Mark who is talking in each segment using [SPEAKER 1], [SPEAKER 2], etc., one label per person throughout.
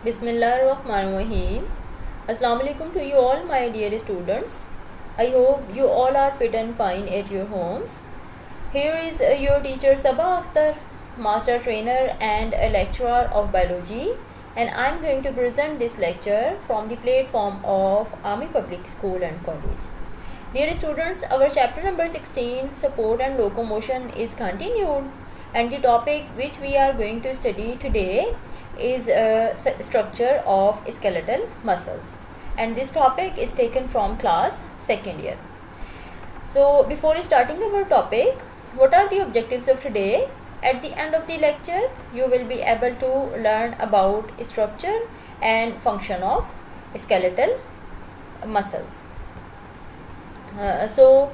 [SPEAKER 1] Bismillahirrahmanirrahim. Assalamu alaikum to you all, my dear students. I hope you all are fit and fine at your homes. Here is your teacher Sabah Akhtar, master trainer and a lecturer of biology, and I am going to present this lecture from the platform of Army Public School and College. Dear students, our chapter number 16, support and locomotion, is continued, and the topic which we are going to study today is structure of skeletal muscles, and this topic is taken from class 2nd year. So before starting our topic, what are the objectives of today? At the end of the lecture you will be able to learn about structure and function of skeletal muscles. So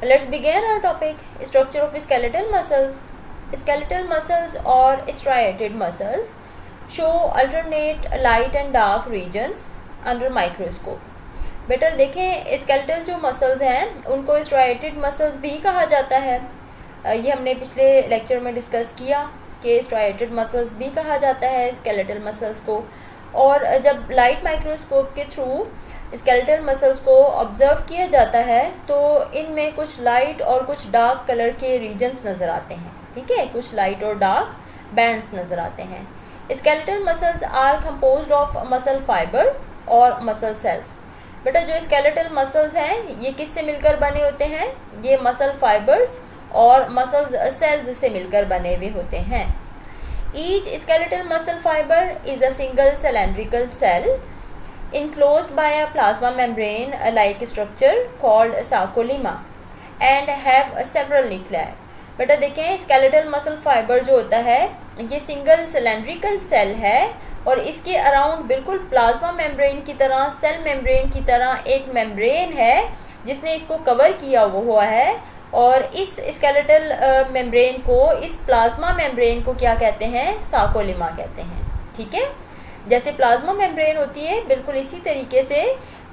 [SPEAKER 1] let's begin our topic, structure of skeletal muscles. Skeletal muscles or striated muscles show alternate light and dark regions under microscope. Better देखें, skeletal जो muscles हैं उनको striated muscles भी कहा जाता है. ये हमने पिछले लेक्चर में डिस्कस किया कि स्ट्राइएटेड मसल्स भी कहा जाता है स्केलेटल मसल्स को. और जब लाइट माइक्रोस्कोप के थ्रू स्केलेटल मसल्स को ऑब्जर्व किया जाता है तो इनमें कुछ लाइट और कुछ डार्क कलर के रीजन्स नजर आते हैं. ठीक है, कुछ लाइट और डार्क बैंड्स नजर आते हैं. Skeletal muscles are composed of muscle fibre और मसल सेल्स. बेटा जो स्केलेटल मसल्स हैं ये किससे मिलकर बने होते हैं? ये मसल फाइबर्स और मसल सेल्स से मिलकर बने हुए होते हैं. Each skeletal muscle fibre is a single cylindrical cell enclosed by a plasma membrane like structure called sarcolemma and have several nuclei. बेटा देखें, स्केलेटल मसल फाइबर जो होता है ये सिंगल सिलेंड्रिकल सेल है और इसके अराउंड बिल्कुल प्लाज्मा मेम्ब्रेन की तरह, सेल मेम्ब्रेन की तरह एक मेम्ब्रेन है जिसने इसको कवर किया हुआ है. और इस स्केलेटल मेम्ब्रेन को, इस प्लाज्मा मेम्ब्रेन को क्या कहते हैं? सार्कोलेमा कहते हैं. ठीक है, जैसे प्लाज्मा मेम्ब्रेन होती है बिल्कुल इसी तरीके से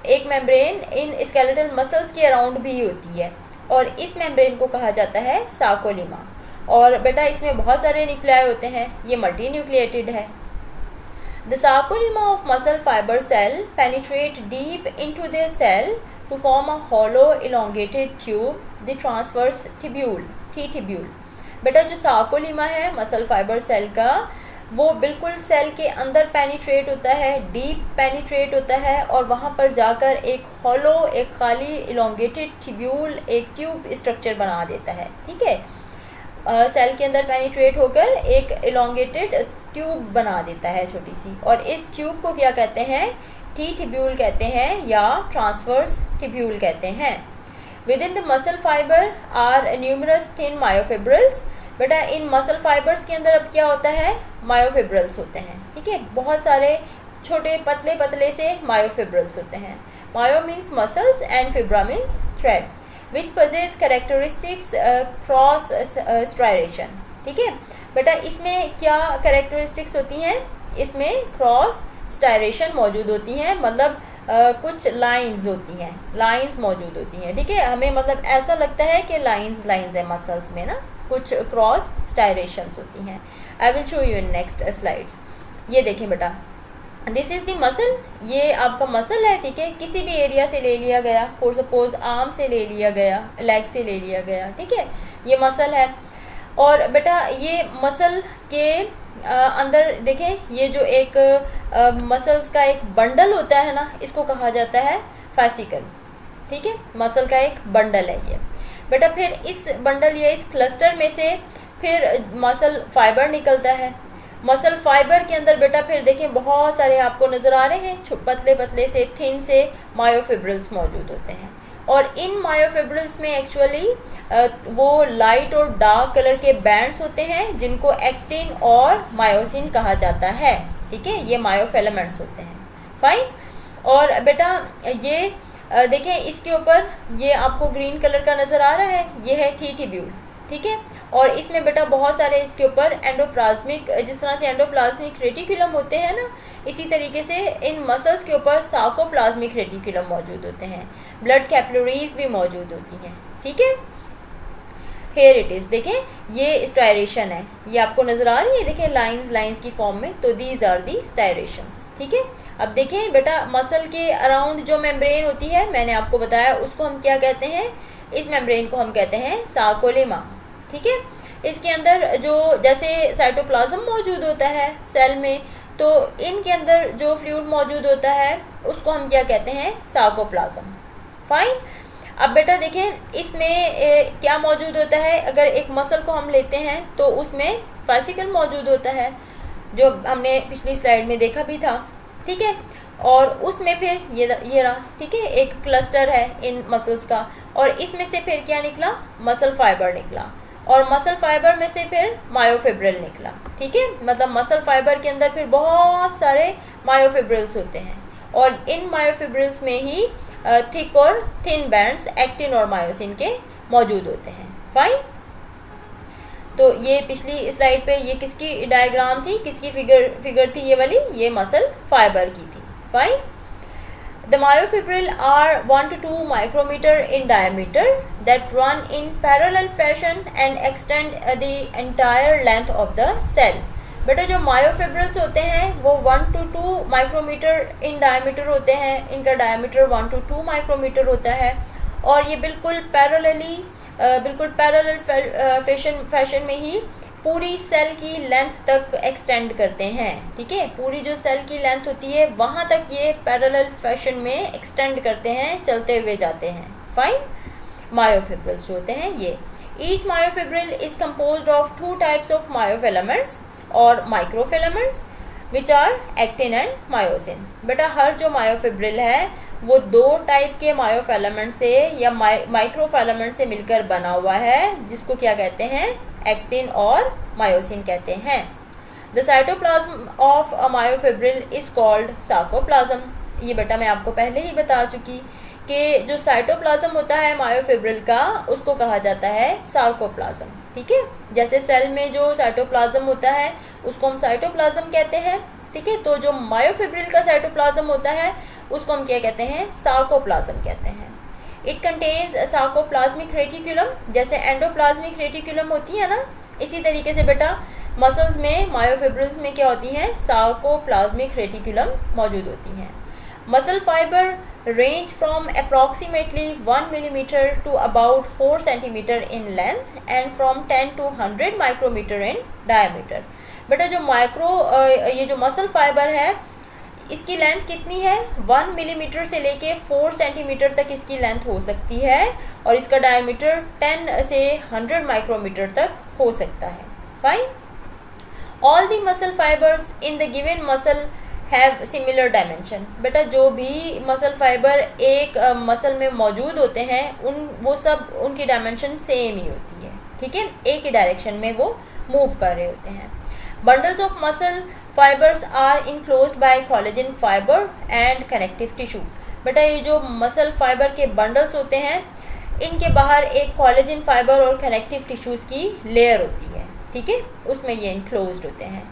[SPEAKER 1] एक मेम्ब्रेन इन स्केलेटल मसल्स के अराउंड भी होती है और इस मेम्ब्रेन को कहा जाता है सार्कोलेमा. और बेटा इसमें बहुत सारे न्यूक्लियाई होते हैं, ये मल्टी न्यूक्लिएटेड है. The sarcolemma of muscle fiber cell penetrate deep into their cell to form a hollow elongated tube, the transverse tubule, T-tubule. बेटा जो सार्कोलेमा है मसल फाइबर सेल का, वो बिल्कुल सेल के अंदर पेनिट्रेट होता है, डीप पेनिट्रेट होता है और वहां पर जाकर एक हॉलो, एक खाली इलोंगेटेड ट्यूब्यूल, एक ट्यूब स्ट्रक्चर बना देता है. ठीक है, सेल के अंदर पेनिट्रेट होकर एक इलोंगेटेड ट्यूब बना देता है छोटी सी, और इस ट्यूब को क्या कहते हैं? टी ट्यूब्यूल कहते हैं या ट्रांसवर्स ट्यूब्यूल कहते हैं. Within the muscle fibre are numerous thin myofibrils. बेटा इन मसल फाइबर्स के अंदर अब क्या होता है? मायोफिब्रिल्स होते हैं. ठीक है, बहुत सारे छोटे पतले पतले से मायोफिब्रिल्स होते हैं. Myo means muscles and fibra means thread which possess characteristics cross striation. ठीक है बेटा, इसमें क्या कैरेक्टरिस्टिक्स होती हैं? इसमें क्रॉस स्टायरेशन मौजूद होती हैं, मतलब कुछ लाइंस होती हैं, लाइंस मौजूद होती हैं. ठीक है, हमें मतलब ऐसा लगता है कि लाइंस है मसल्स में ना, कुछ क्रॉस स्टायरेशंस होती हैं. I will show you in next slides. ये देखें बेटा, दिस इज द मसल. ये आपका मसल है. ठीक है, किसी भी एरिया से ले लिया गया, फॉर सपोज आर्म से ले लिया गया, लेग से ले लिया गया. ठीक है, ये मसल है. और बेटा ये मसल के अंदर देखें, ये जो एक मसल्स का एक बंडल होता है ना, इसको कहा जाता है फैसिकल. ठीक है, मसल का एक बंडल है ये. बेटा फिर इस बंडल या इस क्लस्टर में से फिर मसल फाइबर निकलता है. मसल फाइबर के अंदर बेटा फिर देखें बहुत सारे आपको नजर आ रहे हैं पतले पतले से, थिन से मायोफिब्रिल्स मौजूद होते हैं. और इन मायोफिब्रिल्स में एक्चुअली वो लाइट और डार्क कलर के बैंड्स होते हैं जिनको एक्टिन और मायोसिन कहा जाता है. ठीक है, ये मायोफिलामेंट्स होते हैं. फाइन. और बेटा ये देखें, इसके ऊपर ये आपको ग्रीन कलर का नजर आ रहा है, ये है टी ट्यूब्यूल. ठीक है, और इसमें बेटा बहुत सारे इसके ऊपर एंडोप्लाज्मिक, जिस तरह से एंडोप्लाज्मिक रेटिकुलम होते हैं ना, इसी तरीके से इन मसल्स के ऊपर सार्कोप्लाज्मिक रेटिकुलम मौजूद होते हैं. ब्लड कैपिलरीज भी मौजूद होती हैं. ठीक है, हेयर इट इज. देखें ये स्टायरेशन है, ये आपको नजर आ रही है, देखें लाइंस की फॉर्म में. तो दीज आर दी स्टायरेशंस. ठीक है। अब देखें बेटा, मसल के अराउंड जो मेम्ब्रेन होती है, मैंने आपको बताया, उसको हम क्या कहते हैं, इस मेम्ब्रेन को हम कहते हैं सार्कोलेमा। ठीक है। इसके अंदर जो जैसे साइटोप्लाज्म मौजूद होता है सेल में, तो इनके अंदर जो फ्लूइड मौजूद होता है उसको हम क्या कहते हैं, सार्कोप्लाज्म। फाइन। अब बेटा देखें, इसमें क्या मौजूद होता है, अगर एक मसल को हम लेते हैं तो उसमें फासिकल मौजूद होता है, जो हमने पिछली स्लाइड में देखा भी था। ठीक है। और उसमें फिर ये रहा, ठीक है, एक क्लस्टर है इन मसल्स का, और इसमें से फिर क्या निकला, मसल फाइबर निकला, और मसल फाइबर में से फिर मायोफिब्रिल निकला। ठीक है। मतलब मसल फाइबर के अंदर फिर बहुत सारे मायोफिब्रिल्स होते हैं, और इन मायोफिब्रिल्स में ही थिक और थिन बैंड्स एक्टिन और मायोसिन के मौजूद होते हैं। फाइन। तो ये पिछली स्लाइड पे ये किसकी डायग्राम थी, किसकी फिगर थी, ये वाली, ये मसल फाइबर की थी। Fine. The myofibril are 1 to 2 micrometer in diameter that run in parallel fashion and extend the entire length of the cell. बेटा जो मायोफिब्रिल्स होते हैं वो 1 to 2 माइक्रोमीटर इन डायमीटर होते हैं, इनका डायमीटर 1 to 2 माइक्रोमीटर होता है, और ये बिल्कुल पैरेलल फैशन में ही पूरी सेल की लेंथ तक एक्सटेंड करते हैं। ठीक है। पूरी जो सेल की लेंथ होती है वहां तक ये पैरेलल फैशन में एक्सटेंड करते हैं, चलते हुए जाते हैं। फाइन। मायोफिब्रिल्स होते हैं ये। Each myofibril is composed of 2 types of myofilaments और microfilaments which are actin and myosin. बेटा हर जो मायोफिब्रिल है वो 2 टाइप के मायोफिलामेंट से या माइक्रोफिलामेंट से मिलकर बना हुआ है, जिसको क्या कहते हैं, एक्टिन और मायोसिन कहते हैं। The cytoplasm of a myofibril is called sarcoplasm. ये बेटा मैं आपको पहले ही बता चुकी कि जो साइटोप्लाज्म होता है मायोफिब्रिल का, उसको कहा जाता है सार्कोप्लाज्म। ठीक है। जैसे सेल में जो साइटोप्लाज्म होता है उसको हम साइटोप्लाज्म कहते हैं। ठीक है। तो जो मायोफिब्रिल का साइटोप्लाज्म होता है उसको हम क्या कहते हैं, सार्कोप्लाज्म कहते हैं। इट कंटेन्स सार्कोप्लाज्मिक रेटिकुलम, जैसे एंडोप्लाज्मिक रेटिकुलम होती है ना, इसी तरीके से बेटा मसल्स में, मायोफिब्रिल्स में क्या होती है, सार्कोप्लाज्मिक रेटिकुलम मौजूद होती हैं। Muscle fibre range from approximately 1 millimeter to about 4 centimeter in length and from 10 to 100 micrometer in diameter। बेटा जो ये जो मसल फाइबर है इसकी लेंथ कितनी है, 1 मिलीमीटर से लेके 4 सेंटीमीटर तक इसकी लेंथ हो सकती है, और इसका डायमीटर 10 से 100 माइक्रोमीटर तक हो सकता है। Fine. All the muscle fibres in the given muscle have similar dimension. बेटा जो भी मसल फाइबर एक मसल में मौजूद होते हैं वो सब उनकी डायमेंशन सेम ही होती है। ठीक है। एक ही डायरेक्शन में वो मूव कर रहे होते हैं। Bundles of muscle fibres are enclosed by collagen fibre and connective tissue. बेटा ये जो मसल फाइबर के बंडल्स होते हैं इनके बाहर एक कोलेजन फाइबर और कनेक्टिव टिश्यूज की लेयर होती है। ठीक है। उसमें ये इनक्लोज्ड होते हैं।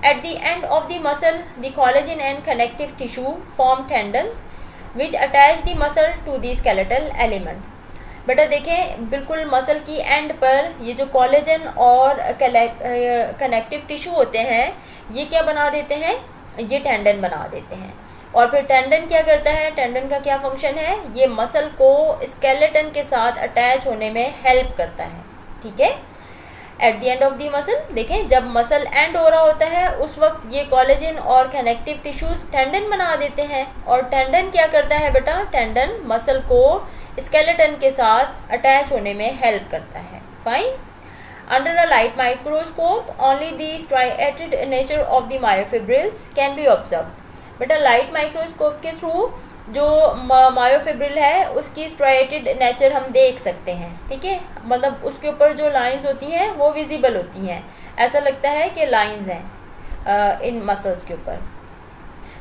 [SPEAKER 1] At the end of the muscle, the collagen and connective tissue form tendons which attach the muscle to the skeletal element। बेटा देखें बिल्कुल मसल की एंड पर ये जो कोलेजन और कनेक्टिव टिश्यू होते हैं ये क्या बना देते हैं, ये टेंडन बना देते हैं। और फिर टेंडन क्या करता है, टेंडन का क्या फंक्शन है, ये मसल को स्केलेटन के साथ अटैच होने में हेल्प करता है। ठीक है। At the end of the muscle, देखें जब मसल एंड हो रहा होता है उस वक्त ये कोलेजन और कनेक्टिव टिश्यूज टेंडन बना देते हैं, और टेंडन क्या करता है बेटा, टेंडन मसल को स्केलेटन के साथ अटैच होने में हेल्प करता है। Fine. Under a light microscope only the striated nature of the myofibrils can be observed. बेटा लाइट माइक्रोस्कोप के थ्रू जो मायोफिब्रिल है उसकी स्ट्राइएटेड नेचर हम देख सकते हैं। ठीक है। मतलब उसके ऊपर जो लाइंस होती हैं वो विजिबल होती हैं, ऐसा लगता है कि लाइंस हैं इन मसल्स के ऊपर।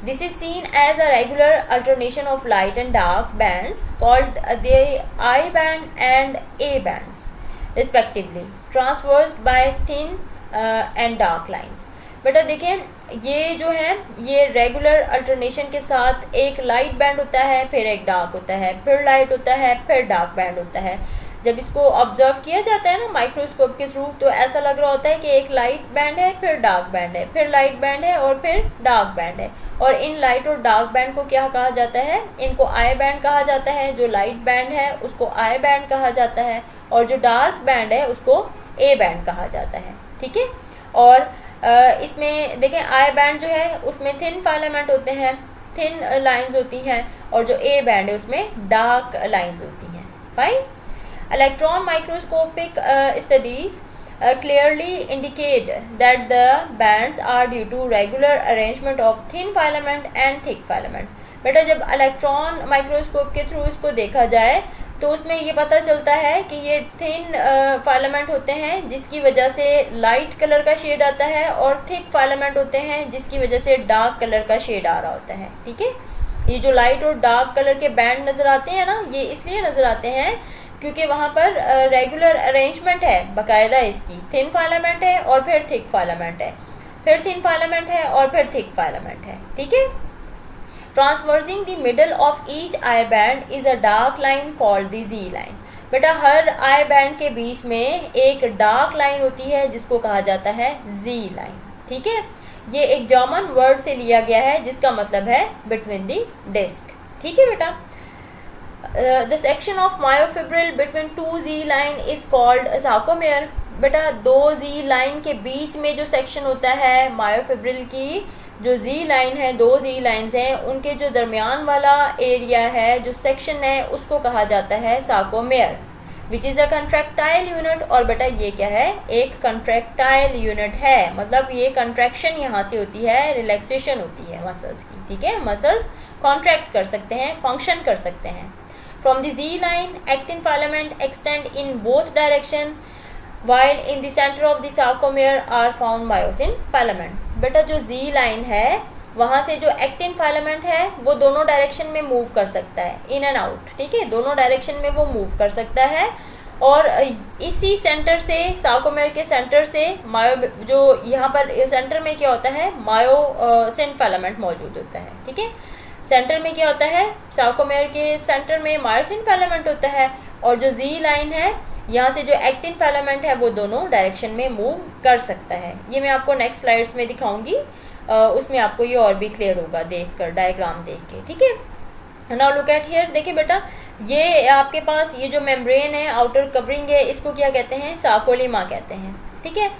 [SPEAKER 1] This is seen as a regular alternation of light and dark bands called the I band and A bands respectively, transversed by thin and dark lines. बेटा देखें ये जो है ये रेगुलर अल्टरनेशन के साथ एक लाइट बैंड होता है, फिर एक डार्क होता है, फिर लाइट होता है, फिर डार्क बैंड होता है। जब इसको ऑब्जर्व किया जाता है ना माइक्रोस्कोप के थ्रू, तो ऐसा लग रहा होता है कि एक लाइट बैंड है, फिर डार्क बैंड है, फिर लाइट बैंड है और फिर डार्क बैंड है। और इन लाइट और डार्क बैंड को क्या कहा जाता है? इनको आई बैंड कहा जाता है। जो लाइट बैंड है उसको आई बैंड कहा जाता है, और जो डार्क बैंड है उसको ए बैंड कहा जाता है। ठीक है। और इसमें देखें आई बैंड जो है उसमें थिन फिलामेंट होते हैं, थिन लाइंस होती हैं, और जो ए बैंड है उसमें डार्क लाइंस होती हैं। Fine. Electron microscopic studies clearly indicate that the bands are due to regular arrangement of thin filament and thick filament। बेटा जब इलेक्ट्रॉन माइक्रोस्कोप के थ्रू इसको देखा जाए तो उसमें ये पता चलता है कि ये थिन फिलामेंट होते हैं जिसकी वजह से लाइट कलर का शेड आता है, और थिक फिलामेंट होते हैं जिसकी वजह से डार्क कलर का शेड आ रहा होता है। ठीक है। ये जो लाइट और डार्क कलर के बैंड नजर आते हैं ना, ये इसलिए नजर आते हैं क्योंकि वहां पर रेगुलर अरेंजमेंट है बाकायदा इसकी। थिन फिलामेंट है और फिर थिक फिलामेंट है, फिर थिन फिलामेंट है और फिर थिक फिलामेंट है। ठीक है। Transversing the middle of each I band is a dark line called the Z line. बेटा हर आई बैंड के बीच में एक डार्क लाइन होती है जिसको कहा जाता है जी लाइन। ठीक है। ये एक जर्मन वर्ड से लिया गया है जिसका मतलब है बिटवीन द डिस्क। ठीक है बेटा। The section of myofibril between two Z line is called sarcomere। बेटा दो Z लाइन के बीच में जो सेक्शन होता है मायोफिब्रिल की, जो Z लाइन है, दो Z लाइंस हैं, उनके जो दरमियान वाला एरिया है, जो सेक्शन है, उसको कहा जाता है sarcomere, which is a contractile unit. और बेटा ये क्या है? एक कंट्रैक्टाइल यूनिट है, मतलब ये कंट्रैक्शन यहाँ से होती है, रिलैक्सेशन होती है मसल्स की। ठीक है। मसल्स कॉन्ट्रैक्ट कर सकते हैं, फंक्शन कर सकते हैं। From the Z line, actin filament extend in both direction, while in the center of the sarcomere are found myosin filament। बेटा जो Z line है वहां से जो एक्टिन फिलामेंट है वो दोनों डायरेक्शन में मूव कर सकता है, इन एंड आउट। ठीक है। दोनों डायरेक्शन में वो मूव कर सकता है, और इसी सेंटर से, सार्कोमेयर के सेंटर से मायो, जो यहाँ पर सेंटर में क्या होता है, मायोसिन फिलामेंट मौजूद होता है। ठीक है। सेंटर में क्या होता है? सार्कोमेयर के सेंटर में मायोसिन फिलामेंट होता है, और जो जी लाइन है यहाँ से जो एक्टिन फिलामेंट है वो दोनों डायरेक्शन में मूव कर सकता है। ये मैं आपको नेक्स्ट स्लाइड्स में दिखाऊंगी, उसमें आपको ये और भी क्लियर होगा देखकर, डायग्राम देख के। ठीक है। Now look at here. देखिए बेटा ये आपके पास ये जो मेम्ब्रेन है, आउटर कवरिंग है, इसको क्या कहते हैं? सार्कोलिमा कहते हैं। ठीक है।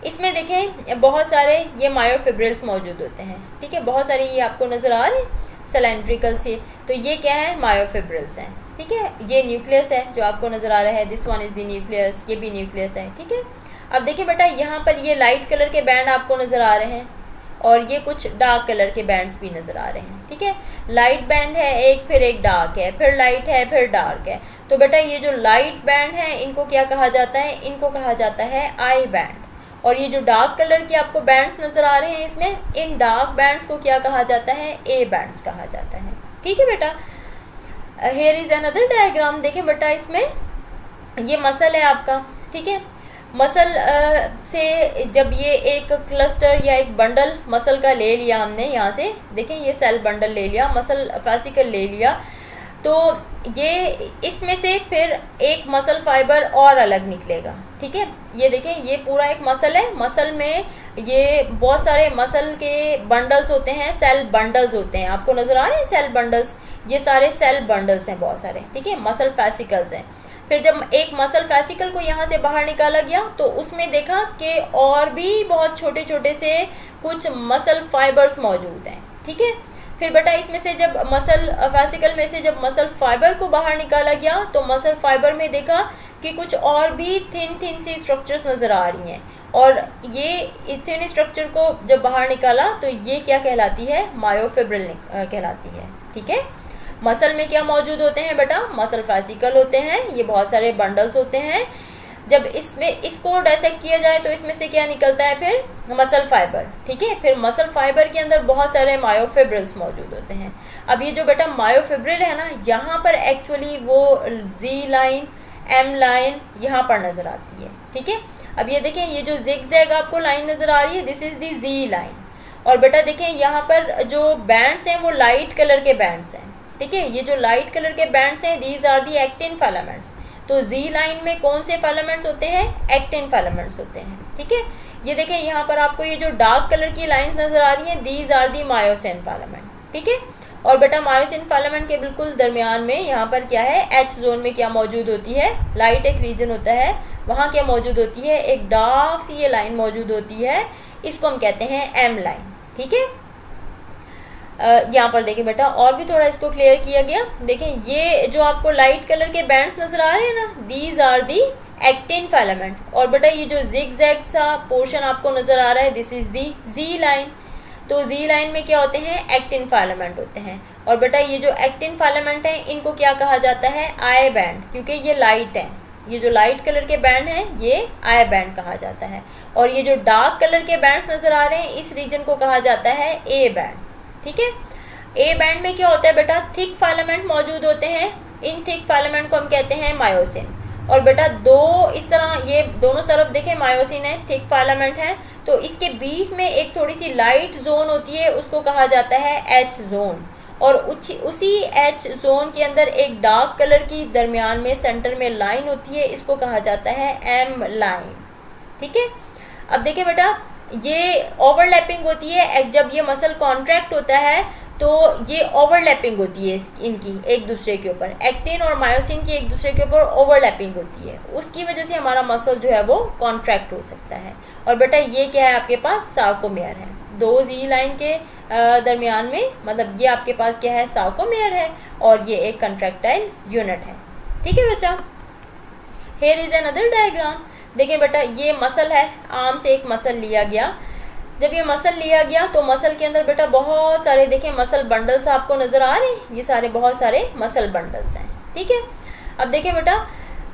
[SPEAKER 1] इसमें देखें बहुत सारे ये मायोफिब्रिल्स मौजूद होते हैं। ठीक है। बहुत सारे ये आपको नजर आ रहे हैं सिलेंड्रिकल से, तो ये क्या है? मायोफिब्रिल्स हैं। ठीक है। ये न्यूक्लियस है जो आपको नजर आ रहा है, this one is the nucleus, ये भी न्यूक्लियस है। ठीक है। अब देखिए बेटा यहाँ पर ये लाइट कलर के बैंड आपको नजर आ रहे हैं, और ये कुछ डार्क कलर के बैंड्स भी नजर आ रहे हैं। ठीक है। लाइट बैंड है एक, फिर एक डार्क है, फिर लाइट है, फिर डार्क है। तो बेटा ये जो लाइट बैंड है इनको क्या कहा जाता है? इनको कहा जाता है आई बैंड। और ये जो डार्क कलर के आपको बैंड्स नजर आ रहे हैं इसमें, इन डार्क बैंड्स को क्या कहा जाता है? ए बैंड्स कहा जाता है। ठीक है बेटा। Here is another diagram. देखें बेटा इसमें ये मसल है आपका। ठीक है। मसल से जब ये एक क्लस्टर या एक बंडल मसल का ले लिया हमने, यहाँ से देखें ये सेल बंडल ले लिया, मसल फासिकल ले लिया, तो ये इसमें से फिर एक मसल फाइबर और अलग निकलेगा। ठीक है। ये देखें ये पूरा एक मसल है, मसल में ये बहुत सारे मसल के बंडल्स होते हैं, सेल बंडल्स होते हैं, आपको नजर आ रहे हैं सेल बंडल्स, ये सारे सेल बंडल्स हैं बहुत सारे। ठीक है। मसल फैसिकल्स हैं। फिर जब एक मसल फैसिकल को यहाँ से बाहर निकाला गया तो उसमें देखा कि और भी बहुत छोटे छोटे से कुछ मसल फाइबर्स मौजूद हैं। ठीक है। फिर बेटा इसमें से जब मसल फैसिकल में से जब मसल फाइबर को बाहर निकाला गया तो मसल फाइबर में देखा कि कुछ और भी थिन थिन सी स्ट्रक्चर्स नजर आ रही हैं, और ये थिन स्ट्रक्चर को जब बाहर निकाला तो ये क्या कहलाती है? मायोफिब्रिल कहलाती है। ठीक है। मसल में क्या मौजूद होते हैं बेटा? मसल फैसिकल होते हैं, ये बहुत सारे बंडल्स होते हैं। जब इसमें इसको डायसेक्ट किया जाए तो इसमें से क्या निकलता है? फिर मसल फाइबर। ठीक है। फिर मसल फाइबर के अंदर बहुत सारे मायोफिब्रिल्स मौजूद होते हैं। अब ये जो बेटा मायोफिब्रिल है ना, यहाँ पर एक्चुअली वो जी लाइन, एम लाइन यहाँ पर नजर आती है। ठीक है। अब ये देखें ये जो जिगजैग आपको लाइन नजर आ रही है, this is the G line. और बेटा देखें यहाँ पर जो बैंड्स हैं वो लाइट कलर के बैंड्स हैं। ठीक है। ये जो लाइट कलर के बैंड्स हैं, these are the actin filaments, तो जी लाइन में कौन से फिलामेंट्स होते हैं? एक्टिन फिलामेंट्स होते हैं। ठीक है, ये देखें यहाँ पर आपको ये जो डार्क कलर की लाइंस नजर आ रही हैं, these are the myosin filament. ठीक है, और बेटा मायोसिन फिलामेंट के बिल्कुल दरमियान में यहाँ पर क्या है, एच जोन में क्या मौजूद होती है? लाइट एक रीजन होता है, वहां क्या मौजूद होती है? एक डार्क सी ये लाइन मौजूद होती है, इसको हम कहते हैं एम लाइन। ठीक है, यहाँ पर देखें बेटा और भी थोड़ा इसको क्लियर किया गया। देखें ये जो आपको लाइट कलर के बैंड्स नजर आ रहे हैं ना, these are the actin filament. और बेटा ये जो जिगजैग सा पोर्शन आपको नजर आ रहा है, this is the G line. तो जी लाइन में क्या होते हैं? एक्टिन फिलामेंट होते हैं। और बेटा ये जो एक्टिन फिलामेंट है इनको क्या कहा जाता है? आई बैंड, क्योंकि ये लाइट है। ये जो लाइट कलर के बैंड हैं ये आई बैंड कहा जाता है। और ये जो डार्क कलर के बैंड्स नजर आ रहे हैं इस रीजन को कहा जाता है ए बैंड। ठीक है, ए बैंड में क्या होता है बेटा? थिक फिलामेंट मौजूद होते हैं। इन थिक फिलामेंट को हम कहते हैं मायोसिन। और बेटा दो इस तरह ये दोनों तरफ देखें मायोसिन है, थिक फिलामेंट है, तो इसके बीच में एक थोड़ी सी लाइट जोन होती है, उसको कहा जाता है एच जोन। और उसी एच जोन के अंदर एक डार्क कलर की दरमियान में सेंटर में लाइन होती है, इसको कहा जाता है एम लाइन। ठीक है, अब देखिए बेटा ये ओवरलैपिंग होती है। जब ये मसल कॉन्ट्रैक्ट होता है तो ये ओवरलैपिंग होती है इनकी एक दूसरे के ऊपर, एक्टिन और मायोसिन की एक दूसरे के ऊपर ओवरलैपिंग होती है, उसकी वजह से हमारा मसल जो है वो कॉन्ट्रैक्ट हो सकता है। और बेटा ये क्या है? आपके पास सार्कोमेयर है, दो जी लाइन के दरमियान में, मतलब ये आपके पास क्या है? सार्कोमेयर है, और ये एक कंट्रैक्टाइल यूनिट है। ठीक है बच्चा, हियर इज अनदर डायग्राम। देखिए बेटा ये मसल है, आर्म से एक मसल लिया गया। जब ये मसल लिया गया तो मसल के अंदर बेटा बहुत सारे देखें मसल बंडल्स आपको नजर आ रहे हैं, ये सारे बहुत सारे मसल बंडल्स हैं। ठीक है, अब देखिए बेटा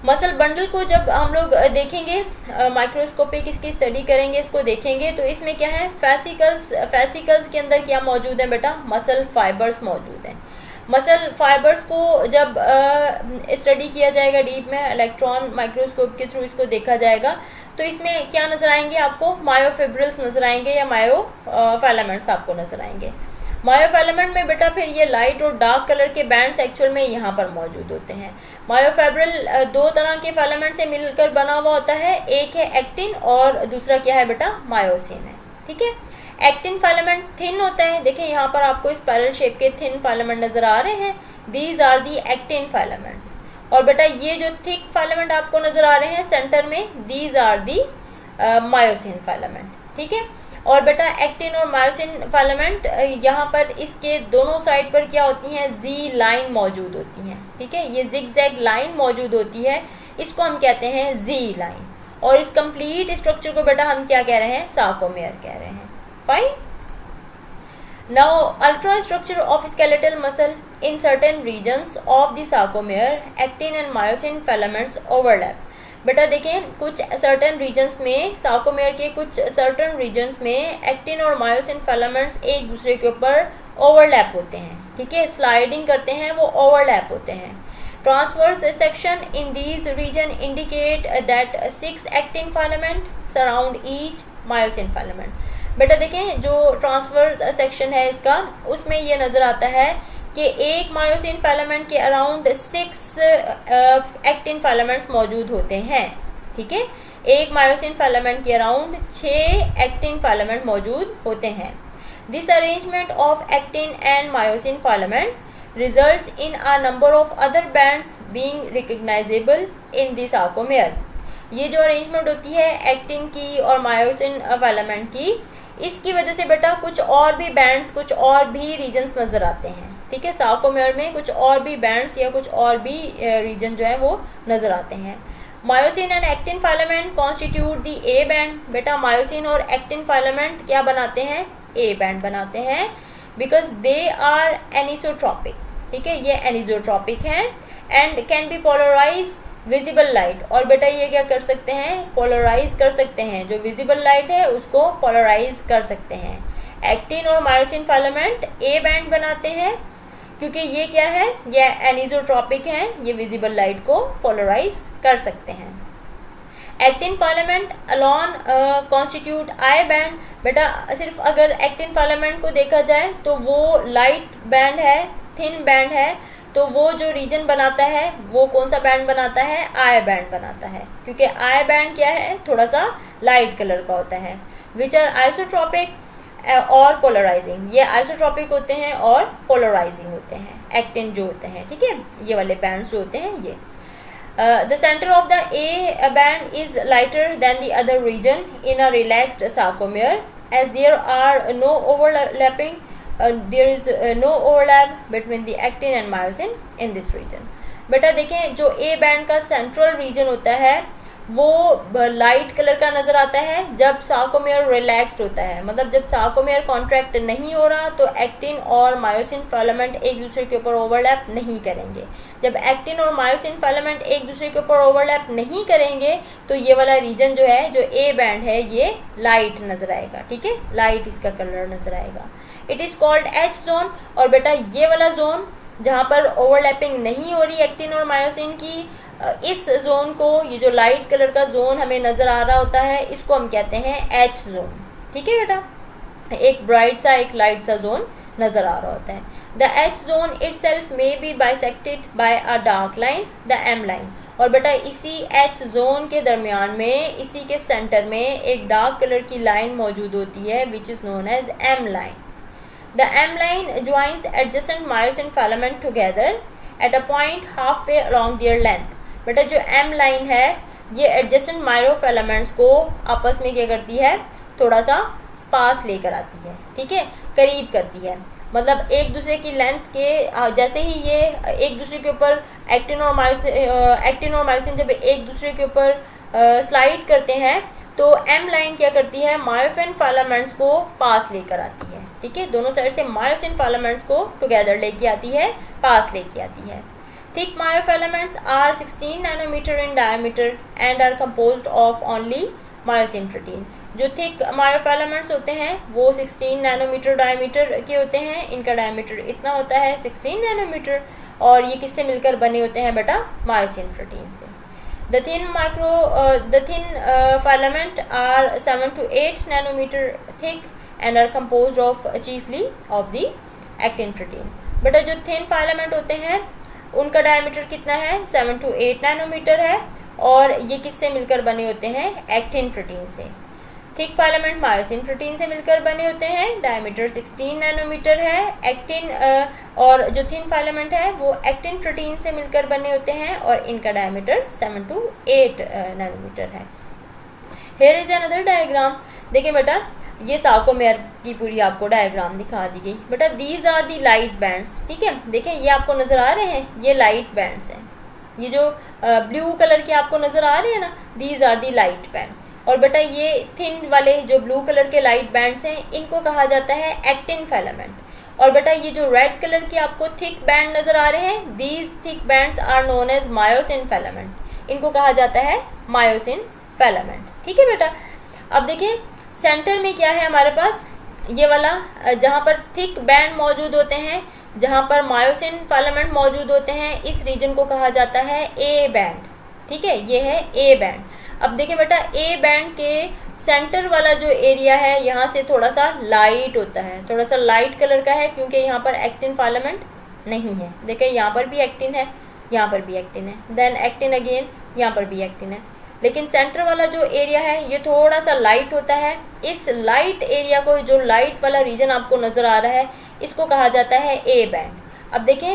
[SPEAKER 1] मसल बंडल को जब हम लोग देखेंगे, माइक्रोस्कोपिक इसकी स्टडी करेंगे, इसको देखेंगे तो इसमें क्या है? फैसिकल्स के अंदर क्या मौजूद है बेटा? मसल फाइबर्स मौजूद हैं। मसल फाइबर्स को जब स्टडी किया जाएगा डीप में, इलेक्ट्रॉन माइक्रोस्कोप के थ्रू इसको देखा जाएगा, तो इसमें क्या नजर आएंगे आपको? मायोफिब्रिल्स नजर आएंगे या मायोफिलामेंट्स आपको नजर आएंगे। मायोफिलामेंट में बेटा फिर ये लाइट और डार्क कलर के बैंड्स एक्चुअल में यहाँ पर मौजूद होते हैं। मायोफिब्रिल दो तरह के फिलामेंट से मिलकर बना हुआ होता है, एक है एक्टिन और दूसरा क्या है बेटा? मायोसिन है। ठीक है, एक्टिन फिलामेंट थिन होता है, देखिए यहाँ पर आपको स्पाइरल शेप के थिन फिलामेंट नजर आ रहे हैं, these are the actin filaments. और बेटा ये जो थिक फिलामेंट आपको नजर आ रहे हैं सेंटर में, these are the myosin filament. ठीक है, और बेटा एक्टिन और मायोसिन फिलामेंट यहाँ पर इसके दोनों साइड पर क्या होती हैं? जी लाइन मौजूद होती हैं। ठीक है, ये जिगजैग लाइन मौजूद होती है, इसको हम कहते हैं जी लाइन। और इस कंप्लीट स्ट्रक्चर को बेटा हम क्या कह रहे हैं? सार्कोमेयर कह रहे हैं। Fine, now ultrastructure of skeletal muscle in certain regions of the sarcomere, actin and myosin filaments overlap. बेटा देखें कुछ सर्टेन रीजन्स में, सार्कोमेयर के कुछ सर्टेन रीजन्स में एक्टिन और मायोसिन फिलामेंट्स एक दूसरे के ऊपर ओवरलैप होते हैं। ठीक है, स्लाइडिंग करते हैं, वो ओवरलैप होते हैं। Transverse section in these region indicate that 6 actin filament surround each myosin filament. बेटा देखें जो ट्रांसवर्स सेक्शन है इसका, उसमें ये नजर आता है कि एक मायोसिन फिलामेंट के अराउंड 6 एक्टिन फिलामेंट्स मौजूद होते हैं। ठीक है, एक मायोसिन फिलामेंट के अराउंड 6 एक्टिन फिलामेंट मौजूद होते हैं। This arrangement of actin and myosin filament results in a number of other bands being recognisable in the sarcomere. ये जो अरेंजमेंट होती है एक्टिन की और मायोसिन फिलामेंट की, इसकी वजह से बेटा कुछ और भी बैंड्स, कुछ और भी रीजन्स नजर आते हैं। ठीक है, सार्कोमेयर में कुछ और भी बैंड्स या कुछ और भी रीजन जो है वो नजर आते हैं। Myosin and actin filament constitute the A band. बेटा मायोसिन और एक्टिन फिलामेंट क्या बनाते हैं? ए बैंड बनाते हैं, बिकॉज दे आर एनिसोट्रॉपिक। ठीक है, ये एनिसोट्रॉपिक हैं and can be polarise visible light. और बेटा ये क्या कर सकते हैं? पोलराइज कर सकते हैं, जो विजिबल लाइट है उसको पोलराइज कर सकते हैं। एक्टिन और मायोसिन फिलामेंट ए बैंड बनाते हैं क्योंकि ये क्या है? ये एनिसोट्रॉपिक हैं, ये विजिबल लाइट को पोलराइज कर सकते हैं। Actin filament alone constitute I band. बेटा सिर्फ अगर एक्टिन फिलामेंट को देखा जाए तो वो लाइट बैंड है, थिन बैंड है, तो वो जो रीजन बनाता है वो कौन सा बैंड बनाता है, आई बैंड बनाता है, क्योंकि आई बैंड क्या है, थोड़ा सा लाइट कलर का होता है। विच आर आइसोट्रॉपिक और पोलराइजिंग, ये आइसोट्रॉपिक होते हैं और पोलराइजिंग होते हैं, एक्टिन जो होते हैं, ठीक है, ये वाले बैंड्स जो होते हैं ये। The center of the A band is lighter than the other region in a relaxed sarcomere, as there are no overlapping. There is no overlap between the actin and myosin in this region. बेटा देखें, जो A band का central region होता है वो light colour का नजर आता है जब सार्कोमेयर रिलैक्स्ड होता है, मतलब जब सार्कोमेयर कॉन्ट्रैक्ट नहीं हो रहा तो एक्टिन और मायोसिन फिलामेंट एक दूसरे के ऊपर ओवरलैप नहीं करेंगे। जब एक्टिन और मायोसिन फिलामेंट एक दूसरे के ऊपर ओवरलैप नहीं करेंगे तो ये वाला रीजन जो है, जो ए बैंड है, ये लाइट नजर आएगा, ठीक है, लाइट इसका कलर नजर आएगा। It is called H zone. और बेटा ये वाला जोन जहां पर ओवरलैपिंग नहीं हो रही एक्टिन और मायोसिन की, इस जोन को, ये जो लाइट कलर का जोन हमें नजर आ रहा होता है, इसको हम कहते हैं एच जोन, ठीक है बेटा, एक ब्राइट सा एक लाइट सा जोन नजर आ रहा होता है। The H zone itself may be bisected by a dark line, the M line. और बेटा इसी एच जोन के दरमियान में, इसी के सेंटर में एक डार्क कलर की लाइन मौजूद होती है which is known as M line. The M line joins adjacent myosin filament together at a point half way along their length. बेटा जो एम लाइन है ये एडजेसेंट मायोफिलामेंट्स को आपस में क्या करती है, थोड़ा सा पास लेकर आती है, ठीक है, करीब करती है, मतलब एक दूसरे की लेंथ के, जैसे ही ये एक दूसरे के ऊपर एक्टिन और मायोसिन जब एक दूसरे के ऊपर स्लाइड करते हैं तो एम लाइन क्या करती है, मायोसिन फिलामेंट्स को पास लेकर आती है, ठीक है, दोनों साइड से मायोसिन फिलामेंट्स को टुगेदर लेके आती है, पास लेके आती है। Thick myofilaments are 16 nanometer in diameter and are composed of only myosin protein. जो थिक मायोफिलामेंट्स होते हैं वो 16 नैनोमीटर डायमीटर के होते हैं, इनका डायमीटर इतना होता है 16 नैनोमीटर, और ये किससे मिलकर बने होते हैं बेटा, मायोसिन प्रोटीन से। The thin filament are 7 to 8 nanometer thick and are composed of chiefly of the actin protein. बेटा जो थिन फिलामेंट होते हैं उनका डायमीटर कितना है, 7 to 8 नैनोमीटर है, और ये किससे मिलकर बने होते हैं, एक्टिन प्रोटीन से। थिक फिलामेंट मायोसिन प्रोटीन से मिलकर बने होते हैं, डायमीटर 16 नैनोमीटर है। एक्टिन और जो थिन फिलामेंट है वो एक्टिन प्रोटीन से मिलकर बने होते हैं और इनका डायमीटर 7 to 8 नैनोमीटर है। Here is another diagram. देखिए बेटा ये सार्कोमेयर की पूरी आपको डायग्राम दिखा दी गई। बेटा these are the light bands, ठीक है, देखें ये आपको नजर आ रहे हैं, ये लाइट बैंड्स हैं, ये जो ब्लू कलर के आपको नजर आ रहे हैं ना, these are the light band. और बेटा ये थिन वाले जो ब्लू कलर के लाइट बैंड्स हैं इनको कहा जाता है एक्टिन फिलामेंट। और बेटा ये जो रेड कलर के आपको थिक बैंड नजर आ रहे हैं, these thick bands are known as myosin filament, इनको कहा जाता है मायोसिन फिलामेंट, ठीक है बेटा। अब देखिए सेंटर में क्या है हमारे पास, ये वाला जहां पर थिक बैंड मौजूद होते हैं, जहां पर मायोसिन फिलामेंट मौजूद होते हैं, इस रीजन को कहा जाता है ए बैंड, ठीक है, ये है ए बैंड। अब देखिए बेटा ए बैंड के सेंटर वाला जो एरिया है यहाँ से थोड़ा सा लाइट होता है, थोड़ा सा लाइट कलर का है, क्योंकि यहाँ पर एक्टिन फिलामेंट नहीं है। देखिए यहाँ पर भी एक्टिन है, यहाँ पर भी एक्टिन है, देन एक्टिन अगेन, यहाँ पर भी एक्टिन है, लेकिन सेंटर वाला जो एरिया है ये थोड़ा सा लाइट होता है। इस लाइट एरिया को, जो लाइट वाला रीजन आपको नजर आ रहा है, इसको कहा जाता है ए बैंड। अब देखें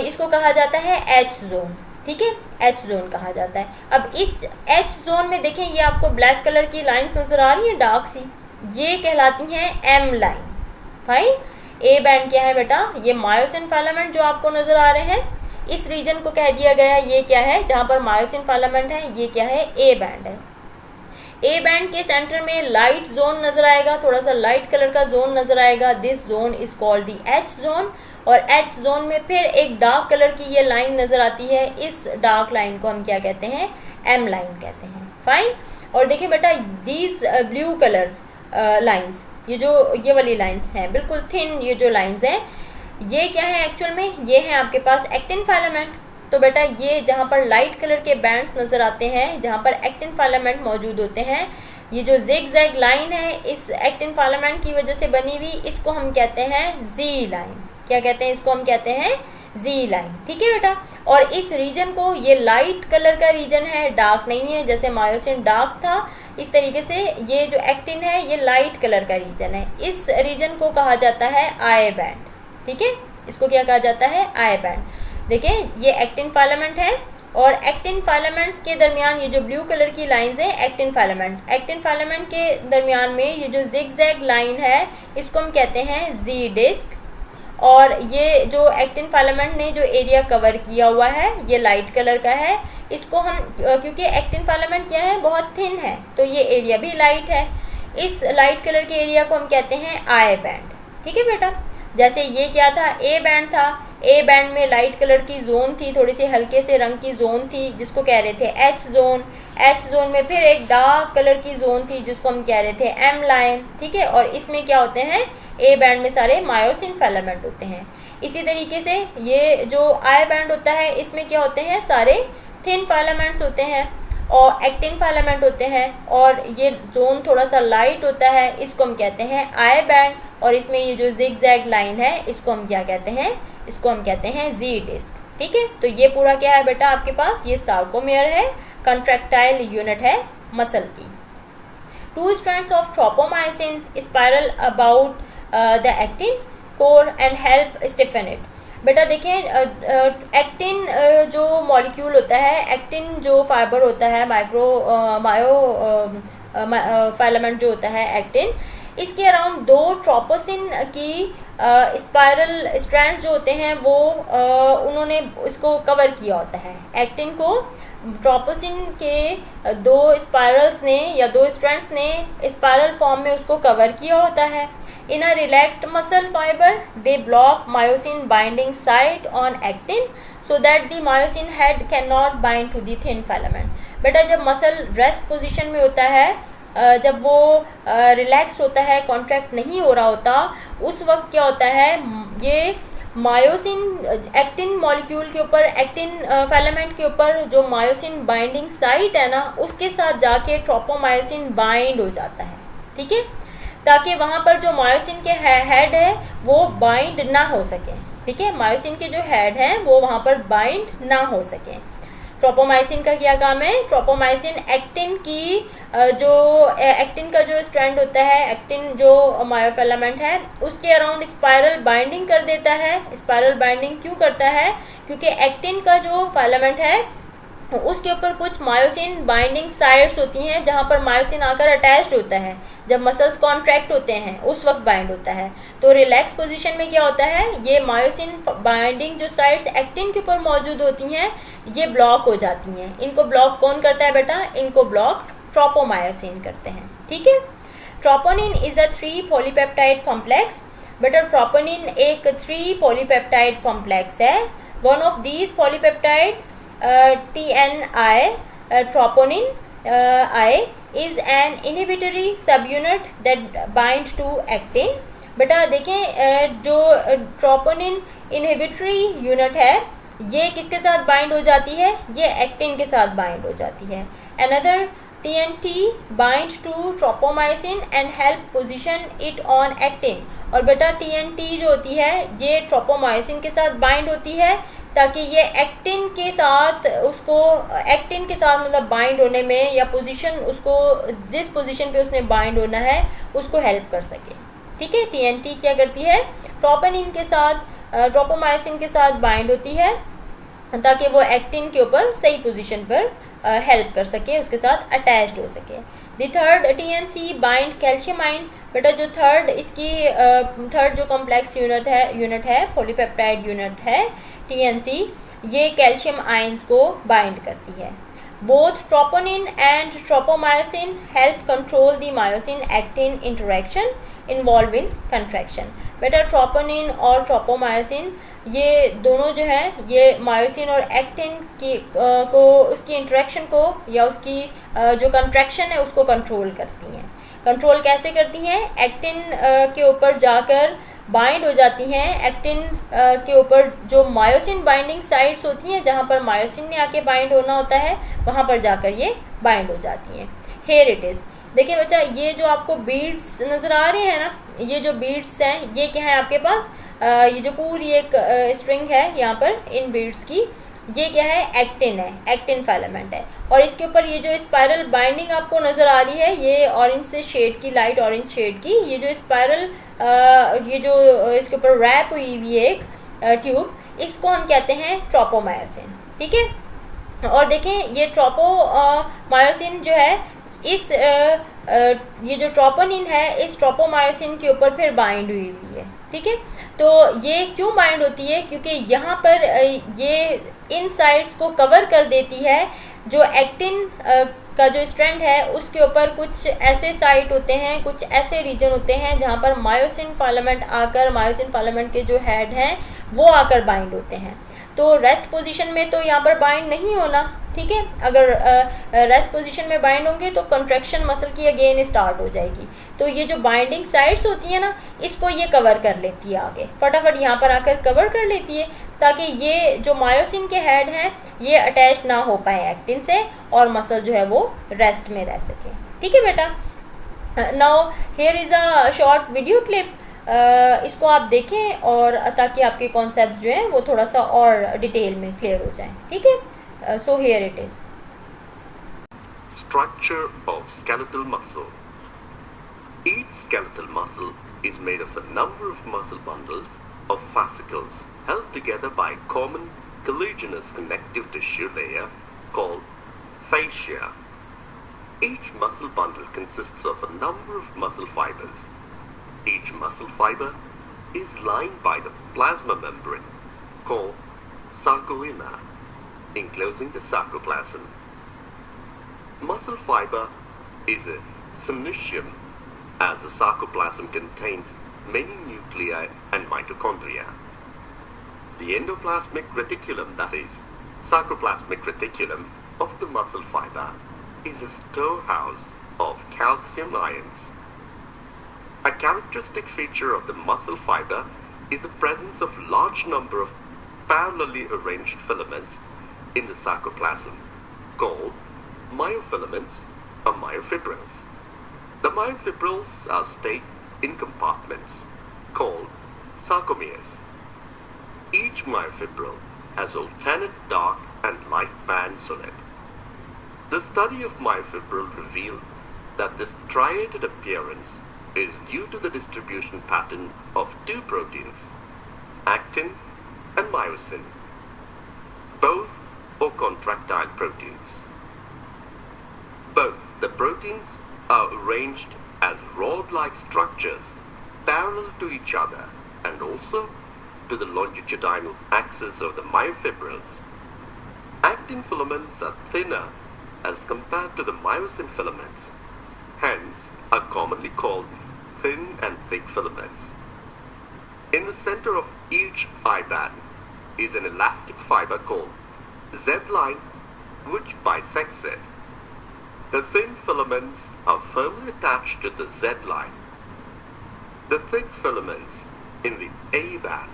[SPEAKER 1] इसको कहा जाता है एच जोन, ठीक है, एच जोन कहा जाता है। अब इस एच जोन में देखें ये आपको ब्लैक कलर की लाइन नजर आ रही है डार्क सी, ये कहलाती है M line. Fine, A band क्या है बेटा, ये मायोसिन फिलामेंट जो आपको नजर आ रहे हैं, इस रीजन को कह दिया गया ये क्या है, जहां पर मायोसिन फिलामेंट है, ये क्या है, ए बैंड है। ए बैंड के सेंटर में लाइट जोन नजर आएगा, थोड़ा सा लाइट कलर का जोन नजर आएगा, this zone is called the H zone. और एच जोन में फिर एक डार्क कलर की ये लाइन नजर आती है, इस डार्क लाइन को हम क्या कहते हैं, एम लाइन कहते हैं। फाइन, और देखिए बेटा दीज ब्लू कलर लाइंस, ये वाली लाइंस हैं बिल्कुल थिन, ये जो लाइंस हैं ये क्या है एक्चुअल में, ये है आपके पास एक्टिन फिलामेंट। तो बेटा ये जहां पर लाइट कलर के बैंड्स नजर आते हैं, जहां पर एक्टिन फिलामेंट मौजूद होते हैं, ये जो जिग जैग लाइन है इस एक्टिन फिलामेंट की वजह से बनी हुई, इसको हम कहते हैं जी लाइन। क्या कहते हैं, इसको हम कहते हैं जी लाइन, ठीक है बेटा। और इस रीजन को, ये लाइट कलर का रीजन है, डार्क नहीं है, जैसे मायोसिन डार्क था इस तरीके से ये जो एक्टिन है ये लाइट कलर का रीजन है। इस रीजन को कहा जाता है आई बैंड, ठीक है, इसको क्या कहा जाता है, आई बैंड। देखिए ये एक्टिन फिलामेंट है और एक्टिन फिलामेंट्स के दरमियान ये जो ब्लू कलर की लाइंस है एक्टिन फिलामेंट, एक्टिन फिलामेंट के दरमियान में ये जो जिगजैग लाइन है इसको हम कहते हैं जी डिस्क। और ये जो एक्टिन फिलामेंट ने जो एरिया कवर किया हुआ है ये लाइट कलर का है, इसको हम क्योंकि एक्टिन फिलामेंट क्या है, बहुत थिन है, तो ये एरिया भी लाइट है, इस लाइट कलर के एरिया को हम कहते हैं आई बैंड, ठीक है बेटा। जैसे ये क्या था, ए बैंड था, ए बैंड में लाइट कलर की जोन थी, थोड़ी सी हल्के से रंग की जोन थी जिसको कह रहे थे एच जोन, एच जोन में फिर एक डार्क कलर की जोन थी जिसको हम कह रहे थे एम लाइन, ठीक है। और इसमें क्या होते हैं, ए बैंड में सारे मायोसिन फिलामेंट होते हैं। इसी तरीके से ये जो आई बैंड होता है इसमें क्या होते हैं, सारे थिन फिलामेंट्स होते हैं और एक्टिन फिलामेंट होते हैं, और ये जोन थोड़ा सा लाइट होता है, इसको हम कहते हैं आई बैंड। और इसमें ये जो जिगजैग लाइन है इसको हम क्या कहते हैं, इसको हम कहते हैं जी डिस्क, ठीक है। तो ये पूरा क्या है बेटा आपके पास, ये सार्कोमेयर है, कंट्रैक्टाइल यूनिट है मसल की। 2 strands of tropomyosin spiral about the actin core and help stiffen it। बेटा देखिए एक्टिन जो मॉलिक्यूल होता है, एक्टिन जो फाइबर होता है, फिलामेंट जो होता है एक्टिन, इसके अराउंड 2 ट्रोपोसिन की स्पाइरल स्ट्रैंड्स जो होते हैं वो उन्होंने इसको कवर किया होता है। एक्टिन को ट्रोपोसिन के 2 स्पाइरल्स ने या 2 स्ट्रैंड्स ने स्पाइरल फॉर्म में उसको कवर किया होता है। In a relaxed muscle fiber, they block myosin binding site on actin so that the myosin head cannot bind to the thin filament। बेटा जब मसल रेस्ट पोजीशन में होता है, जब वो रिलैक्स होता है, कॉन्ट्रैक्ट नहीं हो रहा होता, उस वक्त क्या होता है, ये मायोसिन एक्टिन मॉलिक्यूल के ऊपर, एक्टिन फिलामेंट के ऊपर जो मायोसिन बाइंडिंग साइट है ना, उसके साथ जाके ट्रोपोमायोसिन बाइंड हो जाता है, ठीक है, ताकि वहां पर जो मायोसिन के हेड है वो बाइंड ना हो सके, ठीक है, मायोसिन के जो हेड है वो वहां पर बाइंड ना हो सके। ट्रोपोमायोसिन का क्या काम है, ट्रोपोमायोसिन एक्टिन की जो एक्टिन का जो स्ट्रैंड होता है, एक्टिन जो मायोफिलामेंट है उसके अराउंड स्पाइरल बाइंडिंग कर देता है। स्पाइरल बाइंडिंग क्यों करता है, क्योंकि एक्टिन का जो फिलामेंट है उसके ऊपर कुछ मायोसिन बाइंडिंग साइट्स होती हैं जहां पर मायोसिन आकर अटैच्ड होता है, जब मसल्स कॉन्ट्रैक्ट होते हैं उस वक्त बाइंड होता है। तो रिलैक्स पोजीशन में क्या होता है, ये मायोसिन बाइंडिंग जो साइट्स एक्टिन के ऊपर मौजूद होती हैं ये ब्लॉक हो जाती हैं। इनको ब्लॉक कौन करता है बेटा, इनको ब्लॉक ट्रोपोमायोसिन करते हैं, ठीक है। Troponin is a 3 polypeptide complex. बेटा ट्रोपोनिन एक 3 पॉलीपेप्टाइड कॉम्प्लेक्स है। One of these polypeptide TNI troponin I is an inhibitory subunit that binds to actin। बेटा देखें जो ट्रोपोनिन इनहिबिटरी यूनिट है ये किसके साथ बाइंड हो जाती है, ये एक्टिन के साथ बाइंड हो जाती है। Another TNT bind to tropomyosin and help position it on actin। और बेटा TNT जो होती है ये ट्रोपोमायोसिन के साथ बाइंड होती है ताकि ये एक्टिन के साथ उसको, एक्टिन के साथ मतलब बाइंड होने में या पोजीशन, उसको जिस पोजीशन पे उसने बाइंड होना है उसको हेल्प कर सके, ठीक है। TNT क्या करती है, ट्रोपोनिन के साथ, ट्रोपोमायोसिन के साथ बाइंड होती है ताकि वो एक्टिन के ऊपर सही पोजीशन पर हेल्प कर सके, उसके साथ अटैच्ड हो सके। The third TNC bind calcium ion. बेटा जो थर्ड इसकी थर्ड जो कॉम्प्लेक्स यूनिट है पॉलीपेप्टाइड यूनिट है TNC, ये कैल्शियम आयंस को बाइंड करती है। Both troponin and tropomyosin help control the myosin actin interaction involve in contraction. बेटा ट्रोपोनिन और ट्रोपोमायोसिन ये दोनों जो है ये मायोसिन और एक्टिन की को उसकी इंटरेक्शन को या उसकी जो कंट्रैक्शन है उसको कंट्रोल करती हैं। कंट्रोल कैसे करती हैं, एक्टिन के ऊपर जाकर बाइंड हो जाती हैं। एक्टिन के ऊपर जो मायोसिन बाइंडिंग साइट्स होती हैं जहां पर मायोसिन ने आके बाइंड होना होता है वहां पर जाकर ये बाइंड हो जाती हैं। हेयर इट इज, देखिए बच्चा ये जो आपको बीड्स नजर आ रहे हैं ना, ये जो बीड्स हैं ये क्या है आपके पास, ये जो पूरी एक स्ट्रिंग है यहाँ पर इन बीड्स की, ये क्या है, एक्टिन है, एक्टिन फिलामेंट है। और इसके ऊपर ये जो स्पाइरल बाइंडिंग आपको नजर आ रही है, ये ऑरेंज से शेड की, लाइट ऑरेंज शेड की, ये जो स्पाइरल ये जो इसके ऊपर रैप हुई हुई एक ट्यूब, इसको हम कहते हैं ट्रोपोमायोसिन। ठीक है, और देखें ये ट्रोपोमायोसिन जो है, इस ये जो ट्रोपोनिन है, इस ट्रोपोमायोसिन के ऊपर फिर बाइंड हुई हुई है। ठीक है, तो ये क्यों बाइंड होती है, क्योंकि यहाँ पर ये इन साइड्स को कवर कर देती है। जो एक्टिन का जो स्ट्रैंड है उसके ऊपर कुछ ऐसे साइट होते हैं, कुछ ऐसे रीजन होते हैं जहां पर मायोसिन फिलामेंट आकर, मायोसिन फिलामेंट के जो हेड हैं वो आकर बाइंड होते हैं। तो रेस्ट पोजीशन में तो यहाँ पर बाइंड नहीं होना। ठीक है, अगर रेस्ट पोजीशन में बाइंड होंगे तो कंट्रैक्शन मसल की अगेन स्टार्ट हो जाएगी। तो ये जो बाइंडिंग साइड्स होती है ना, इसको ये कवर कर लेती है, आगे फटाफट यहाँ पर आकर कवर कर लेती है, ताकि ये जो मायोसिन के हेड हैं ये अटैच ना हो पाए एक्टिन से, और मसल जो है वो रेस्ट में रह सके। ठीक है बेटा, now here is a short video clip, इसको आप देखें और ताकि आपके कॉन्सेप्ट जो है वो थोड़ा सा और डिटेल में क्लियर हो जाए। ठीक है, so here it is.
[SPEAKER 2] Structure of skeletal muscle. Each skeletal muscle is made of a number of muscle bundles of fascicles held together by a common collagenous connective tissue layer called fascia. Each muscle bundle consists of a number of muscle fibers. Each muscle fiber is lined by the plasma membrane called sarcolemma, enclosing the sarcoplasm. Muscle fiber is a synonym as the sarcoplasm contains many nuclei and mitochondria. The endoplasmic reticulum, that is, sarcoplasmic reticulum of the muscle fiber, is a storehouse of calcium ions. A characteristic feature of the muscle fiber is the presence of large number of parallelly arranged filaments in the sarcoplasm, called myofilaments or myofibrils. The myofibrils are staked in compartments called sarcomeres. Each myofibril has alternate dark and light bands on it. The study of myofibril revealed that this striated appearance is due to the distribution pattern of two proteins, actin and myosin. Both are contractile proteins. Both the proteins are arranged as rod-like structures parallel to each other and also to the longitudinal axis of the myofibrils. Actin filaments are thinner as compared to the myosin filaments, hence are commonly called thin and thick filaments. In the center of each eye band is an elastic fiber called Z-line, which bisects it. The thin filaments are firmly attached to the Z-line. The thick filaments in the A band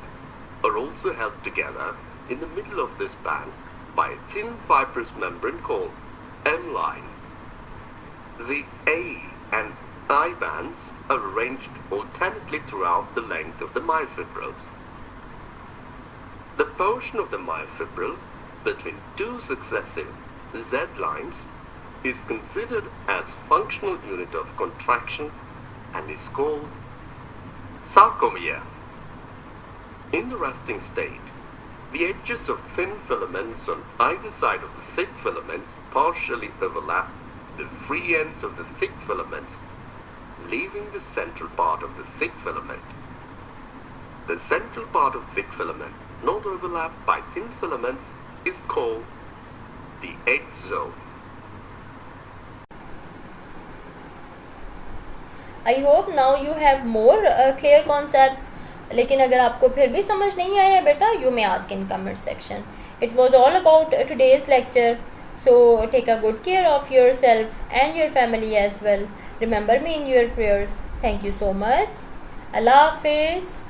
[SPEAKER 2] are also held together in the middle of this band by a thin fibrous membrane called M-line. The A and I bands are arranged alternately throughout the length of the myofibrils. The portion of the myofibril between two successive Z-lines is considered as functional unit of contraction and is called sarcomere. In the resting state, the edges of thin filaments on either side of the thick filaments partially overlap the free ends of the thick filaments, leaving the central part of the thick filament. The central part of thick filament, not overlapped by thin filaments, is called the edge zone.
[SPEAKER 1] I hope now you have more clear concepts. लेकिन अगर आपको फिर भी समझ नहीं आया बेटा, you may ask in comment section. It was all about today's lecture. So take a good care of yourself and your family as well. Remember me in your prayers. Thank you so much. Allah Hafiz.